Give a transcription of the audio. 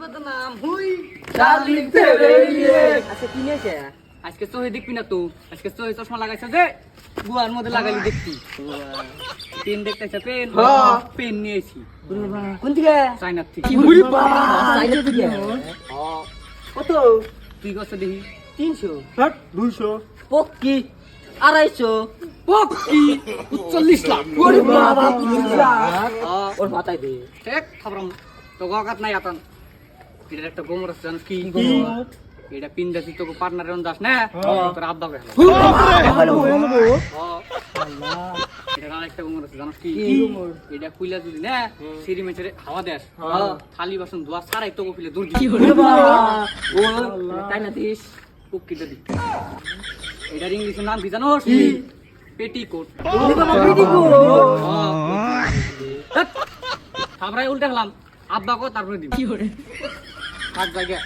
বদনাম হুই ডার্লিং তেরে লিয়ে আচ্ছা কি নিয়েছে আজকে চোখে দেখবি না তো আজকে চোখে চশমা লাগাইছে যে গুয়ার মধ্যে লাগাইলি দেখবি পেন দেখতেছে পেন পেন নিয়েছি কোন থেকে চাইনার থেকে উরি বাবা সাইডে থেকে কত তুই কত দেখি 300 হাট 200 পক্কি 250 পক্কি 40 লাখ ওরে বাবা 25 লাখ ওর মাথায় দে এক খাবরাম তো গকাত নাই আতন এটা একটা গোমর আছে জানিস কি এটা পিন্দা তুই তোকে পার্টনার এরন দাস না তোর আব্বা কে এটা আরেকটা গোমর আছে জানিস কি এটা কুইলা যদি না সিঁড়ি মেচে হাওয়া দেস থালি বাসন ধোয়া সারাই তোকে ফিলে দূর কি ওরে বাবা ও তাই না দিস পক্কিটা দি এটার ইংলিশের নাম কি জানোস পেটিকোট ওরে বাবা বিদি গো খাবরাই উল্টে হলাম আব্বা কো তারপরে দিবি কি করে হাত জায়গা